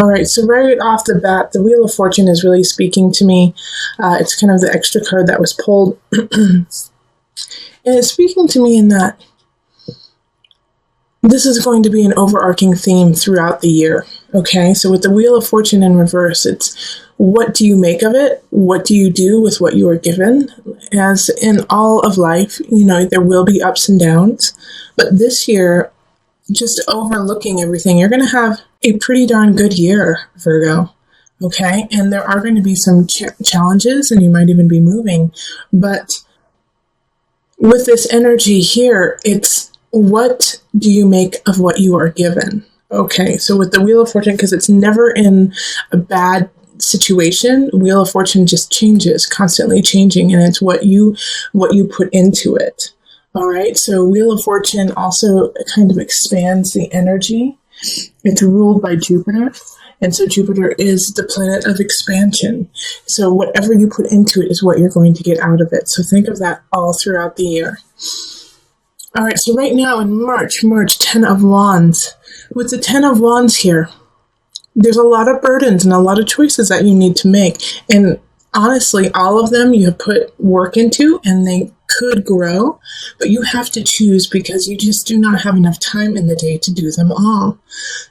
All right, so right off the bat, the Wheel of Fortune is really speaking to me. It's kind of the extra card that was pulled. And it's speaking to me in that this is going to be an overarching theme throughout the year. Okay, so with the Wheel of Fortune in reverse, it's what do you make of it? What do you do with what you are given? As in all of life, there will be ups and downs. But this year, just overlooking everything, you're going to have a pretty darn good year, Virgo. Okay, and there are going to be some challenges, and you might even be moving. But with this energy here, it's what do you make of what you are given? Okay, so with the Wheel of Fortune, because it's never in a bad situation, Wheel of Fortune just changes, constantly changing, and it's what you put into it. All right, so Wheel of Fortune also kind of expands the energy. It's ruled by Jupiter, and so Jupiter is the planet of expansion. So whatever you put into it is what you're going to get out of it. So think of that all throughout the year. All right, so right now in March, 10 of Wands. With the 10 of Wands here, there's a lot of burdens and a lot of choices that you need to make. And honestly, all of them you have put work into and they could grow, but you have to choose because you just do not have enough time in the day to do them all.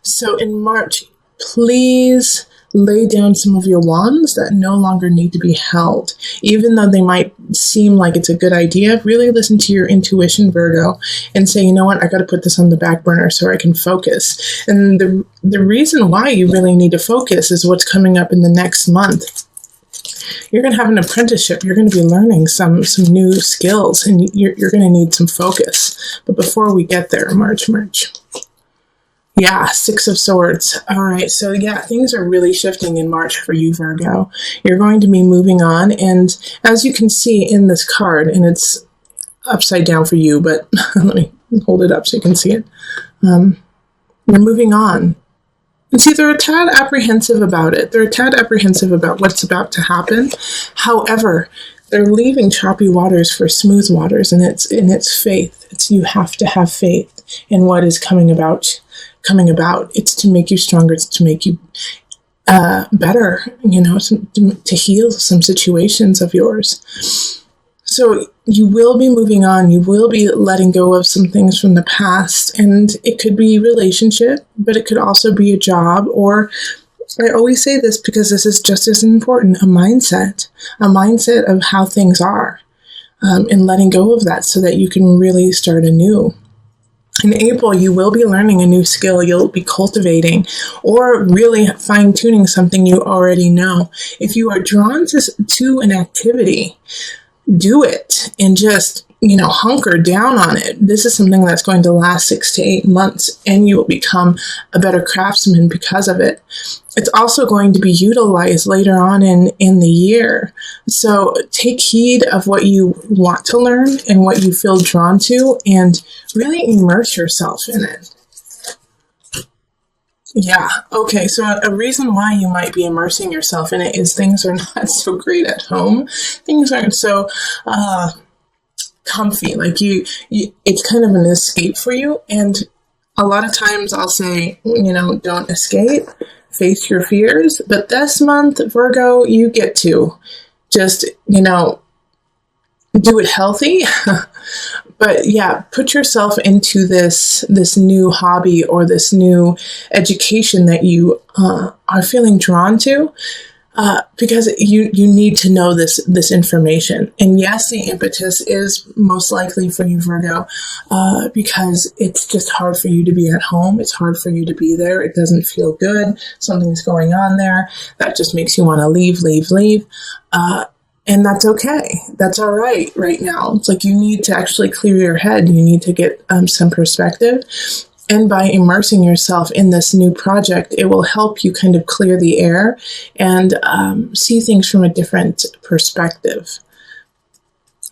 So in March, please lay down some of your wands that no longer need to be held. Even though they might seem like it's a good idea, really listen to your intuition, Virgo, and say, you know what, I got to put this on the back burner so I can focus. And the reason why you really need to focus is what's coming up in the next month. You're going to have an apprenticeship. You're going to be learning some new skills, and you're going to need some focus. But before we get there, March. Yeah, 6 of Swords. All right, so yeah, things are really shifting in March for you, Virgo. You're going to be moving on, and as you can see in this card, and it's upside down for you, but let me hold it up so you can see it. You're moving on. And see, they're a tad apprehensive about it. They're a tad apprehensive about what's about to happen. However, they're leaving choppy waters for smooth waters, and it's faith. You have to have faith in what is coming about. It's to make you stronger. It's to make you better, to heal some situations of yours. So you will be moving on. You will be letting go of some things from the past, and it could be relationship, but it could also be a job, or I always say this because this is just as important, a mindset of how things are, and letting go of that so that you can really start anew. In April, you will be learning a new skill. You'll be cultivating or really fine-tuning something you already know. If you are drawn to an activity, do it and just, hunker down on it. This is something that's going to last 6 to 8 months, and you will become a better craftsman because of it. It's also going to be utilized later on in the year. So take heed of what you want to learn and what you feel drawn to, and really immerse yourself in it. Yeah, okay, so a reason why you might be immersing yourself in it is things are not so great at home. Things aren't so comfy. Like it's kind of an escape for you. And a lot of times I'll say, don't escape, face your fears. But this month, Virgo, you get to just, do it healthy. But yeah, put yourself into this new hobby or this new education that you are feeling drawn to, because you need to know this information. And yes, the impetus is most likely for you, Virgo, because it's just hard for you to be at home. It's hard for you to be there. It doesn't feel good. Something's going on there that just makes you want to leave. And that's okay. That's all right now. It's like you need to actually clear your head. You need to get some perspective. And by immersing yourself in this new project, it will help you kind of clear the air and see things from a different perspective.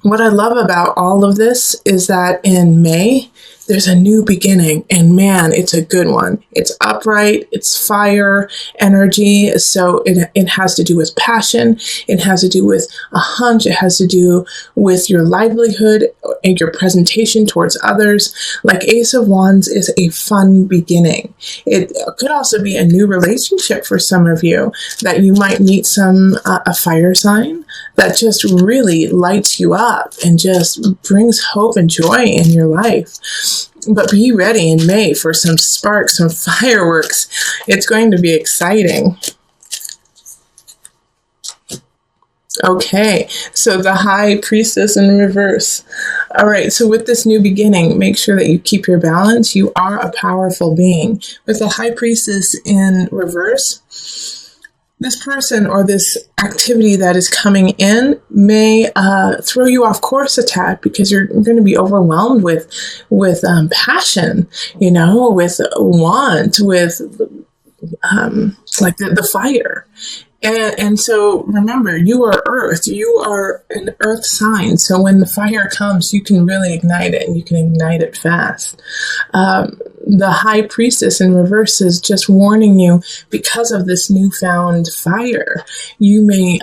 What I love about all of this is that in May, there's a new beginning, and man, it's a good one. It's upright, it's fire energy. So it has to do with passion. It has to do with a hunch. It has to do with your livelihood and your presentation towards others. Like Ace of Wands is a fun beginning. It could also be a new relationship for some of you, that you might meet a fire sign that just really lights you up and just brings hope and joy in your life. But be ready in May for some sparks, some fireworks. It's going to be exciting. Okay, so the High Priestess in reverse. All right, so with this new beginning, make sure that you keep your balance. You are a powerful being. With the High Priestess in reverse, this person or this activity that is coming in may throw you off course a tad, because you're going to be overwhelmed with passion, with want, with like the fire. And so remember, you are earth. You are an earth sign. So when the fire comes, you can really ignite it, and you can ignite it fast. The High Priestess in reverse is just warning you, because of this newfound fire, you may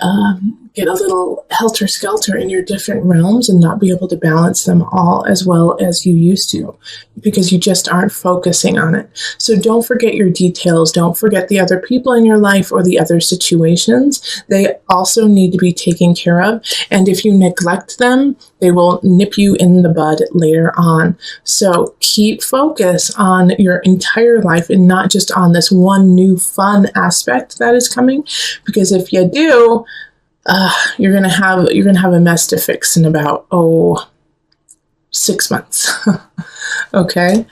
get a little helter-skelter in your different realms and not be able to balance them all as well as you used to, because you just aren't focusing on it. So don't forget your details. Don't forget the other people in your life or the other situations. They also need to be taken care of. And if you neglect them, they will nip you in the bud later on. So keep focus on your entire life and not just on this one new fun aspect that is coming, because if you do, you're gonna have a mess to fix in about 6 months. Okay.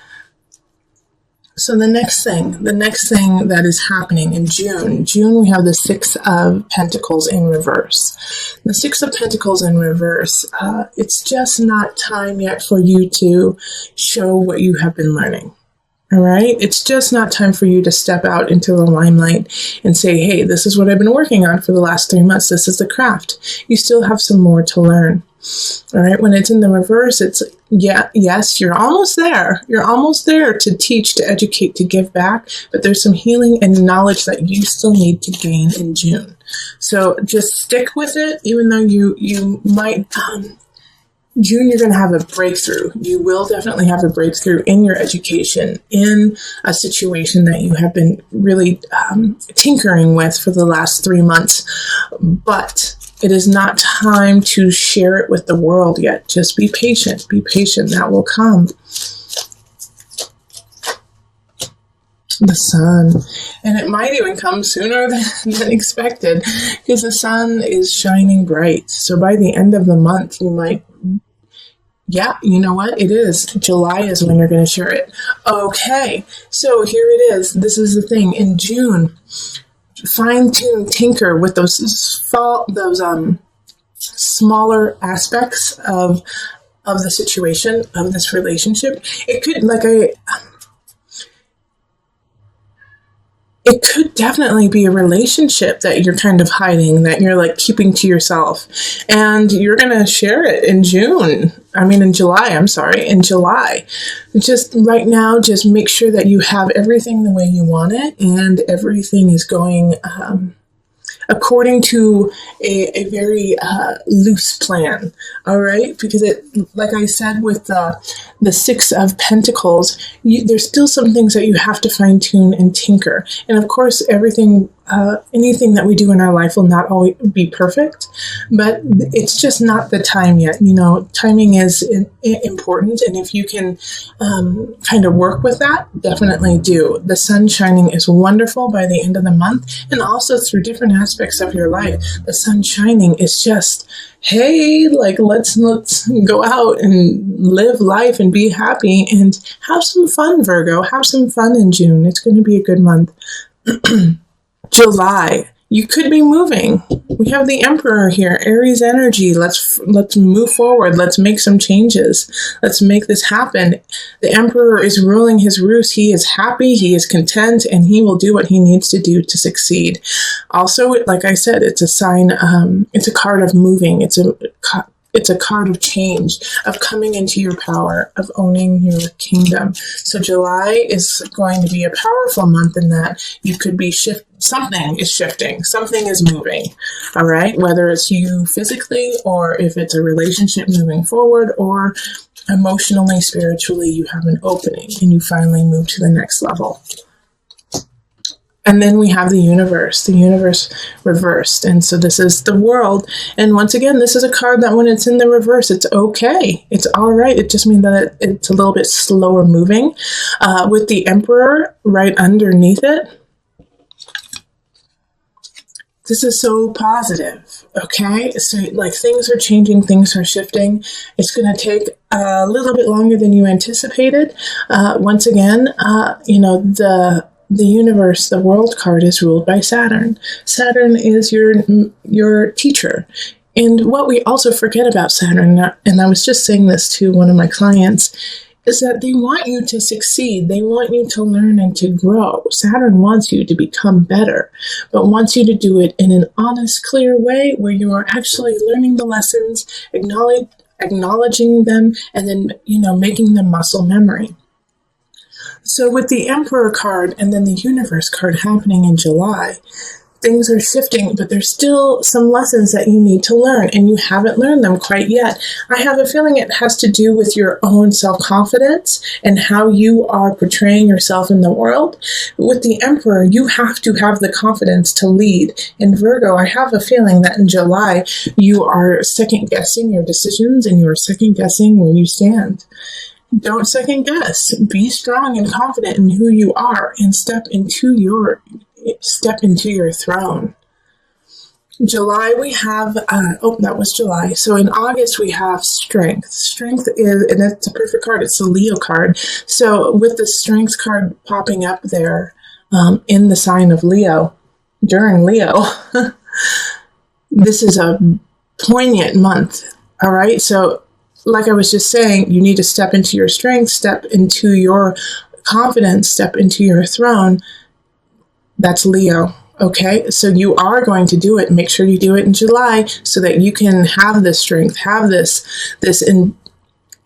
So the next thing that is happening in June, we have the Six of Pentacles in reverse. The Six of Pentacles in reverse, it's just not time yet for you to show what you have been learning. All right. It's just not time for you to step out into the limelight and say, hey, this is what I've been working on for the last 3 months. This is the craft. You still have some more to learn. All right. When it's in the reverse, it's, yes, you're almost there. You're almost there to teach, to educate, to give back. But there's some healing and knowledge that you still need to gain in June. So just stick with it, even though you might, June, you're going to have a breakthrough. You will definitely have a breakthrough in your education, in a situation that you have been really tinkering with for the last 3 months. But it is not time to share it with the world yet. Just be patient. Be patient. That will come. The sun. And it might even come sooner than expected, because the sun is shining bright. So by the end of the month, you might... Yeah, you know what? It is. July is when you're going to share it. Okay, so here it is. This is the thing. In June, fine-tune, tinker with those smaller aspects of the situation, of this relationship. It could, it could definitely be a relationship that you're kind of hiding, that you're like keeping to yourself. And you're going to share it in July. In July. Just right now, just make sure that you have everything the way you want it, and everything is going according to a very loose plan. All right, because like I said, with the Six of Pentacles, there's still some things that you have to fine tune and tinker. And of course, anything that we do in our life will not always be perfect, but it's just not the time yet. Timing is important, and if you can kind of work with that, definitely do. The sun shining is wonderful by the end of the month, and also through different aspects of your life. The sun shining is just, hey, like let's go out and live life and be happy and have some fun, Virgo. Have some fun in June. It's going to be a good month. July, you could be moving. We have the Emperor here, Aries energy. Let's move forward. Let's make some changes. Let's make this happen. The Emperor is ruling his roost. He is happy, he is content, and he will do what he needs to do to succeed. Also, like I said, it's a sign, it's a card of moving. It's It's a card of change, of coming into your power, of owning your kingdom. So July is going to be a powerful month in that you could be something is shifting, something is moving, all right? Whether it's you physically or if it's a relationship moving forward or emotionally, spiritually, you have an opening and you finally move to the next level. And then we have the universe reversed. And so this is the world. And once again, this is a card that when it's in the reverse, it's okay. It's all right. It just means that it's a little bit slower moving. With the Emperor right underneath it, this is so positive, okay? So like things are changing, things are shifting. It's going to take a little bit longer than you anticipated. Once again, the universe, the world card is ruled by Saturn. Saturn is your teacher. And what we also forget about Saturn, and I was just saying this to one of my clients, is that they want you to succeed. They want you to learn and to grow. Saturn wants you to become better, but wants you to do it in an honest, clear way where you are actually learning the lessons, acknowledging them, and then, making them muscle memory. So with the Emperor card and then the Universe card happening in July, things are shifting, but there's still some lessons that you need to learn, and you haven't learned them quite yet. I have a feeling it has to do with your own self-confidence and how you are portraying yourself in the world. With the Emperor, you have to have the confidence to lead. In Virgo, I have a feeling that in July, you are second-guessing your decisions and you are second-guessing where you stand. Don't second guess. Be strong and confident in who you are and step into your throne. July we have, that was July. So in August we have strength. Strength is, and it's a perfect card. It's a Leo card. So with the strength card popping up there in the sign of Leo, during Leo, this is a poignant month. All right. So like I was just saying, you need to step into your strength, step into your confidence, step into your throne. That's Leo. Okay, so you are going to do it. Make sure you do it in July so that you can have this strength, have this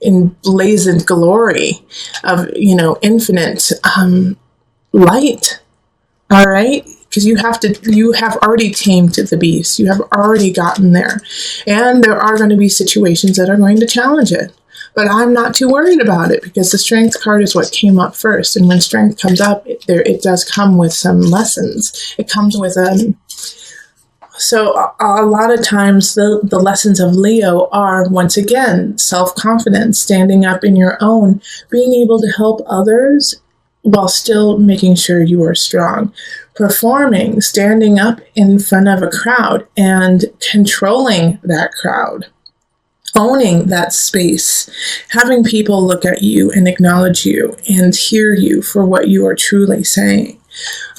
emblazoned glory of, infinite light. All right, because you have already tamed the beast. You have already gotten there, and there are going to be situations that are going to challenge it. But I'm not too worried about it because the strength card is what came up first. And when strength comes up, it does come with some lessons. It comes with so a lot of times the lessons of Leo are, once again, self-confidence, standing up in your own, being able to help others while still making sure you are strong. Performing, standing up in front of a crowd and controlling that crowd. Owning that space, having people look at you and acknowledge you and hear you for what you are truly saying.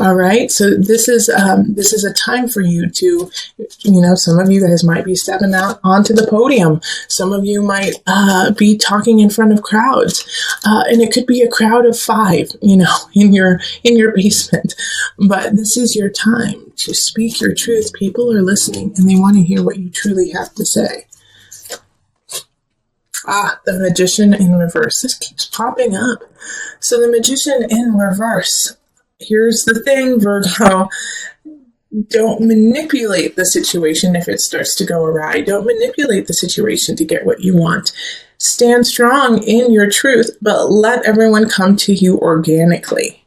All right. So this is a time for you to, some of you guys might be stepping out onto the podium. Some of you might be talking in front of crowds, and it could be a crowd of 5, in your basement. But this is your time to speak your truth. People are listening, and they want to hear what you truly have to say. The Magician in reverse. This keeps popping up. So the Magician in reverse. Here's the thing, Virgo. Don't manipulate the situation if it starts to go awry. Don't manipulate the situation to get what you want. Stand strong in your truth, but let everyone come to you organically.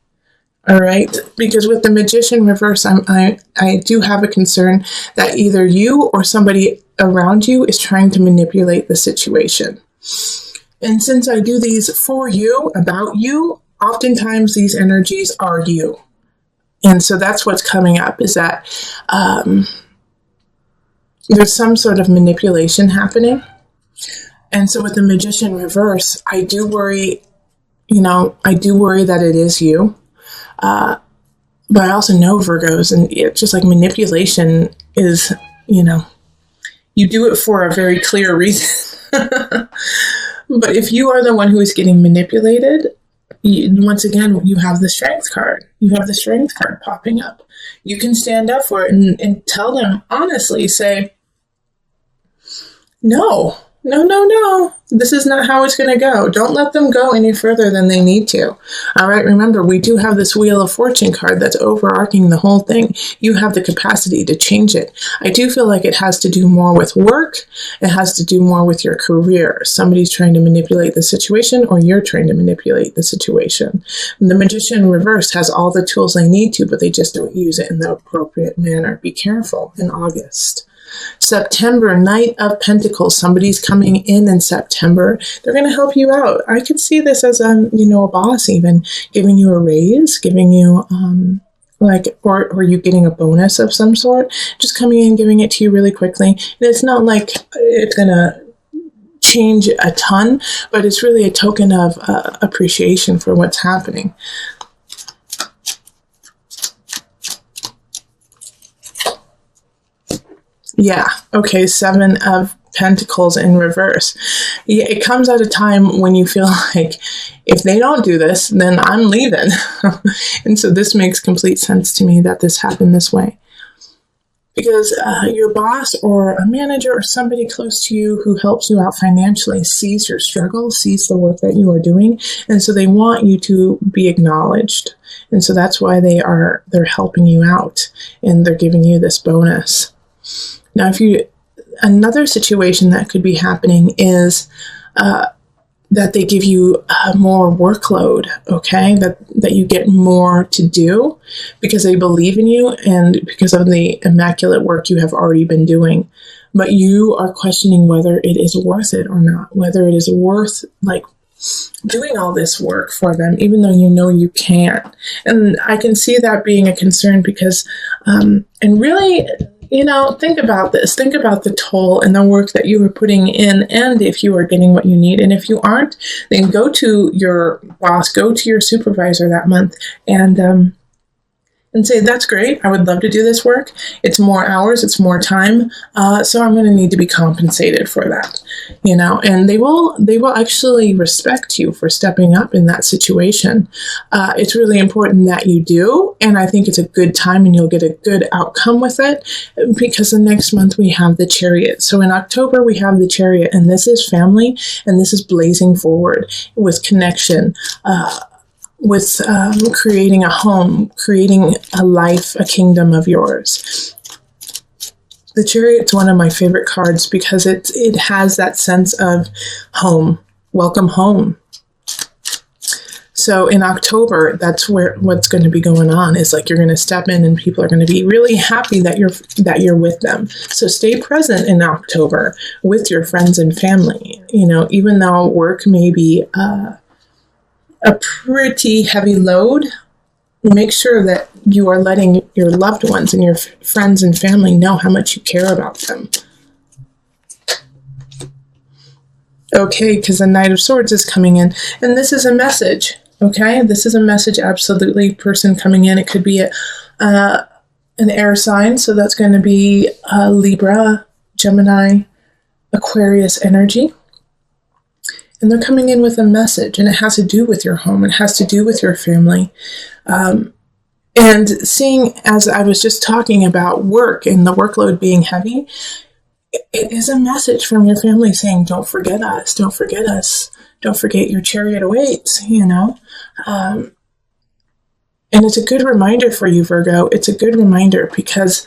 All right? Because with the Magician reverse, I do have a concern that either you or somebody around you is trying to manipulate the situation. And since I do these for you, about you, oftentimes these energies are you. And so that's what's coming up, is that there's some sort of manipulation happening. And so with the Magician reverse, I do worry that it is you. But I also know Virgos, and it's just like manipulation is, you do it for a very clear reason. But if you are the one who is getting manipulated, once again, you have the strength card. You have the strength card popping up. You can stand up for it and tell them honestly, say, no, No, no, no. This is not how it's going to go. Don't let them go any further than they need to. All right. Remember, we do have this Wheel of Fortune card that's overarching the whole thing. You have the capacity to change it. I do feel like it has to do more with work. It has to do more with your career. Somebody's trying to manipulate the situation, or you're trying to manipulate the situation. And the Magician in reverse has all the tools they need to, but they just don't use it in the appropriate manner. Be careful in August. September, Knight of Pentacles. Somebody's coming in September. They're going to help you out. I could see this as a boss even giving you a raise, giving you or you getting a bonus of some sort, just coming in, giving it to you really quickly. And it's not like it's going to change a ton, but it's really a token of appreciation for what's happening. Yeah. Okay. 7 of Pentacles in reverse. Yeah, it comes at a time when you feel like if they don't do this, then I'm leaving. And so this makes complete sense to me that this happened this way. Because your boss or a manager or somebody close to you who helps you out financially sees your struggle, sees the work that you are doing. And so they want you to be acknowledged. And so that's why they're helping you out and they're giving you this bonus. Now, another situation that could be happening is that they give you more workload, okay? That you get more to do because they believe in you and because of the immaculate work you have already been doing. But you are questioning whether it is worth it or not, whether it is worth doing all this work for them, even though you know you can't. And I can see that being a concern because, and really, think about this. Think about the toll and the work that you are putting in and if you are getting what you need. And if you aren't, then go to your boss, go to your supervisor that month and say, that's great. I would love to do this work. It's more hours. It's more time. So I'm going to need to be compensated for that, and they will actually respect you for stepping up in that situation. It's really important that you do. And I think it's a good time and you'll get a good outcome with it because the next month we have the Chariot. So in October, we have the Chariot and this is family and this is blazing forward with connection, with creating a home, creating a life, a kingdom of yours. The Chariot's one of my favorite cards because it has that sense of home, welcome home. So in October, that's what's going to be going on is you're going to step in and people are going to be really happy that you're with them. So stay present in October with your friends and family. Even though work may be a pretty heavy load, make sure that you are letting your loved ones and your friends and family know how much you care about them. Okay, because the Knight of Swords is coming in, and this is a message, okay? This is a message, absolutely, person coming in. It could be an air sign, so that's going to be Libra, Gemini, Aquarius energy. And they're coming in with a message, and it has to do with your home. It has to do with your family. And seeing, as I was just talking about work and the workload being heavy, it is a message from your family saying, don't forget us, don't forget us, don't forget your chariot awaits, And it's a good reminder for you, Virgo. It's a good reminder because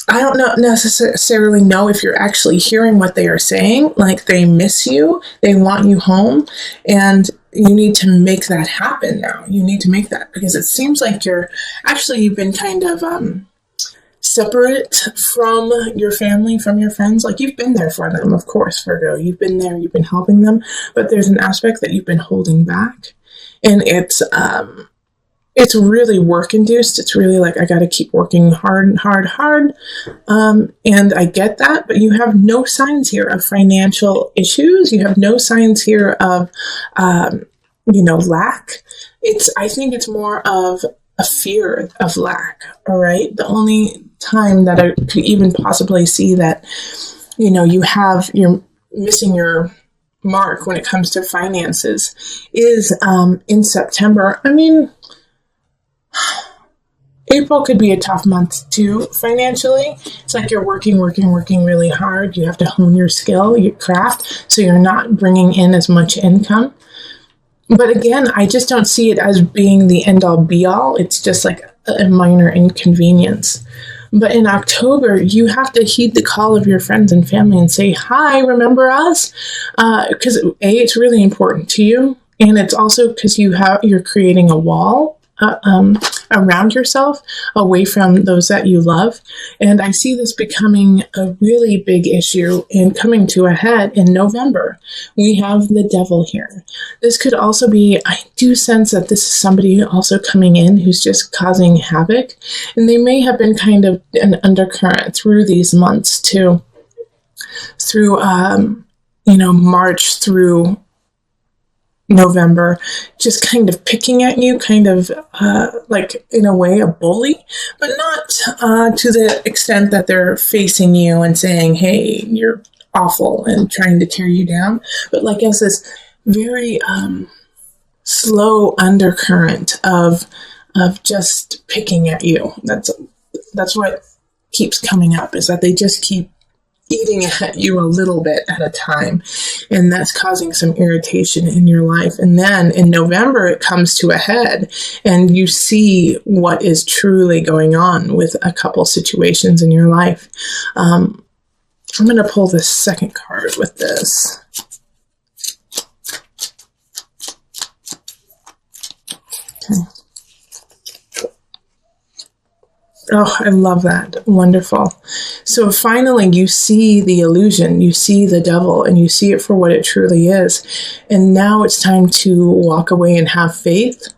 I don't necessarily know if you're actually hearing what they are saying. They miss you, they want you home, and you need to make that happen now. You need to make that because it seems like you've been kind of separate from your family, from your friends. You've been there for them, of course, Virgo. You've been there, you've been helping them, but there's an aspect that you've been holding back, and it's really work induced. It's really I got to keep working hard. And I get that, but you have no signs here of financial issues. You have no signs here of, lack. I think it's more of a fear of lack. All right. The only time that I could even possibly see that, you're missing your mark when it comes to finances is in September. I mean, April could be a tough month too financially. It's like you're working really hard. You have to hone your skill, your craft, so you're not bringing in as much income. But again, I just don't see it as being the end all be all. It's just like a minor inconvenience. But in October, you have to heed the call of your friends and family and say, hi, remember us? Because it's really important to you. And it's also because you're creating a wall around yourself, away from those that you love. And I see this becoming a really big issue and coming to a head in November. We have the devil here. This could also be, I do sense that this is somebody also coming in who's just causing havoc. And they may have been kind of an undercurrent through these months too, through, March through November, just kind of picking at you, kind of like in a way a bully, but not to the extent that they're facing you and saying, hey, you're awful and trying to tear you down, but like as this very slow undercurrent of just picking at you. That's what keeps coming up, is that they just keep eating at you a little bit at a time, and that's causing some irritation in your life. And then in November, it comes to a head, and you see what is truly going on with a couple situations in your life. I'm going to pull this second card with this. Okay. Oh, I love that. Wonderful. So finally, you see the illusion, you see the devil, and you see it for what it truly is. And now it's time to walk away and have faith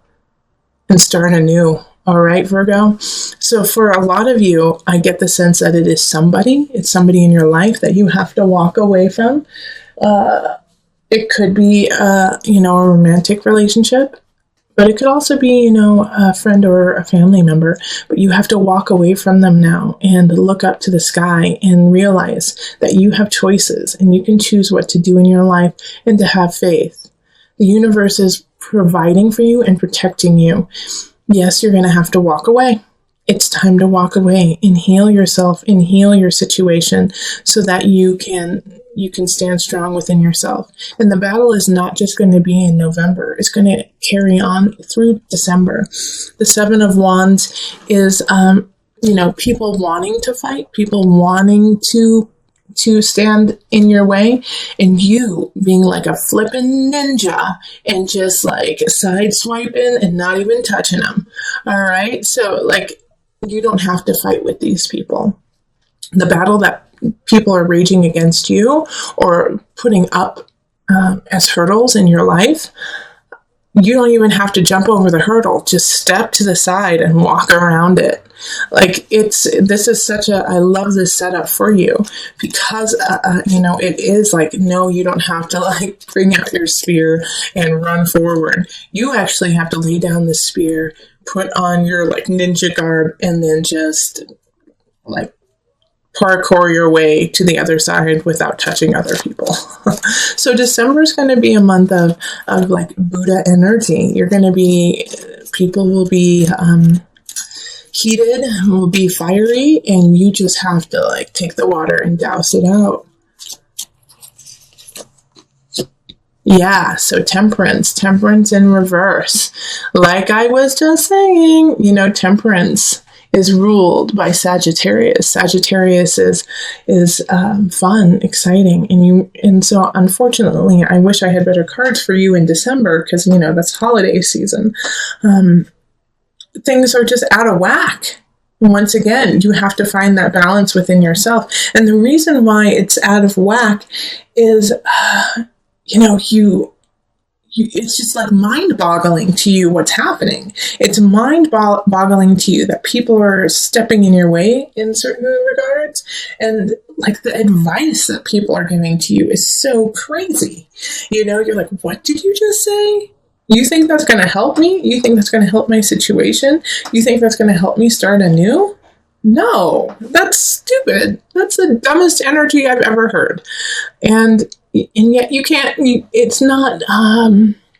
and start anew. All right, Virgo. So for a lot of you, I get the sense that it's somebody in your life that you have to walk away from. It could be, a romantic relationship. But it could also be, a friend or a family member. But you have to walk away from them now and look up to the sky and realize that you have choices and you can choose what to do in your life and to have faith. The universe is providing for you and protecting you. Yes, you're going to have to walk away. It's time to walk away and heal yourself and heal your situation so that you can stand strong within yourself. And the battle is not just going to be in November. It's going to carry on through December. The Seven of Wands is, people wanting to fight, people wanting to stand in your way, and you being like a flippin' ninja and just like side swiping and not even touching them. All right. So you don't have to fight with these people. The battle that people are raging against you or putting up as hurdles in your life, you don't even have to jump over the hurdle. Just step to the side and walk around it. This is I love this setup for you because, it is no, you don't have to bring out your spear and run forward. You actually have to lay down the spear, put on your ninja garb, and then just parkour your way to the other side without touching other people. So December is going to be a month of Buddha energy. People will be heated, will be fiery, and you just have to take the water and douse it out. Yeah, so temperance in reverse. Like I was just saying, temperance is ruled by Sagittarius. Sagittarius is fun, exciting, and so unfortunately, I wish I had better cards for you in December because that's holiday season. Things are just out of whack. Once again, you have to find that balance within yourself, and the reason why it's out of whack is, it's just mind-boggling to you what's happening. It's mind-boggling to you that people are stepping in your way in certain regards. And the advice that people are giving to you is so crazy. You're like, what did you just say? You think that's going to help me? You think that's going to help my situation? You think that's going to help me start anew? No, that's stupid. That's the dumbest energy I've ever heard. And yet you can't, it's not,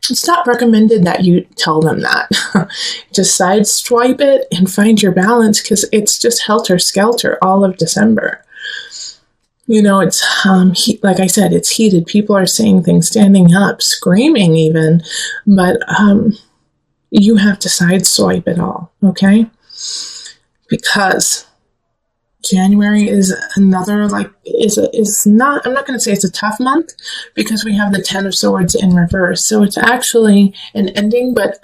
It's not recommended that you tell them that. Just sideswipe it and find your balance, because it's just helter-skelter all of December. It's, like I said, it's heated. People are saying things, standing up, screaming even, but you have to sideswipe it all, okay? Because January is another, is not, I'm not going to say it's a tough month, because we have the Ten of Swords in reverse. So it's actually an ending, but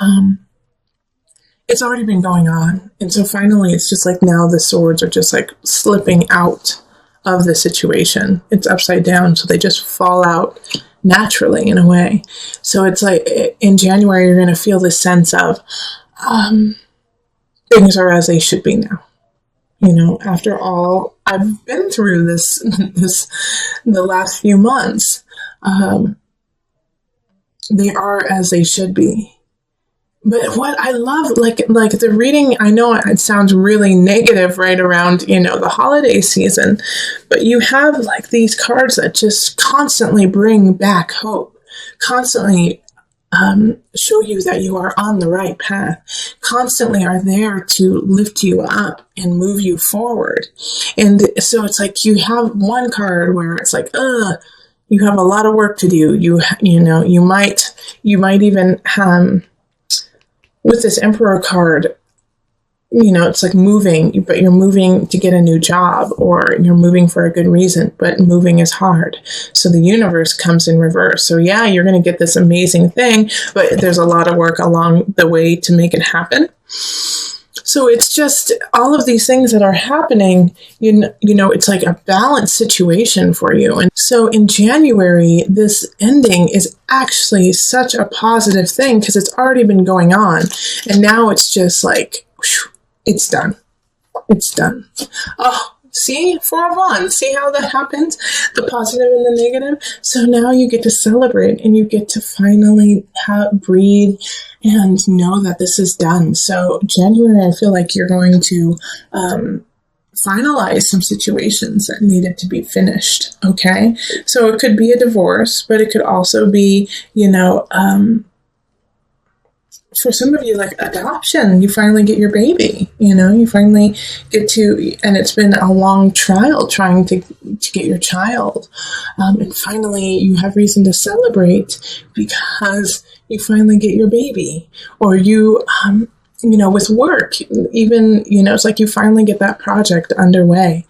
it's already been going on. And so finally, it's just like now the swords are just like slipping out of the situation. It's upside down, so they just fall out naturally in a way. So it's like in January, you're going to feel this sense of things are as they should be now. After all I've been through the last few months, they are as they should be. But what I love, like the reading, I know it sounds really negative right around, the holiday season, but you have like these cards that just constantly bring back hope, constantly show you that you are on the right path, constantly are there to lift you up and move you forward. And so it's like you have one card where it's like, you have a lot of work to do. You might even with this Emperor card, it's like moving, but you're moving to get a new job, or you're moving for a good reason, but moving is hard. So the universe comes in reverse. So yeah, you're going to get this amazing thing, but there's a lot of work along the way to make it happen. So it's just all of these things that are happening, it's like a balanced situation for you. And so in January, this ending is actually such a positive thing, because it's already been going on. And now it's just like, whew, it's done. It's done. Oh, see? 4 of Wands. See how that happens? The positive and the negative. So now you get to celebrate, and you get to finally breathe and know that this is done. So January, I feel like you're going to finalize some situations that needed to be finished. Okay. So it could be a divorce, but it could also be, for some of you, like adoption. You finally get your baby, you finally get to, and it's been a long trial trying to get your child. And finally you have reason to celebrate because you finally get your baby. Or you, with work, even, it's like you finally get that project underway.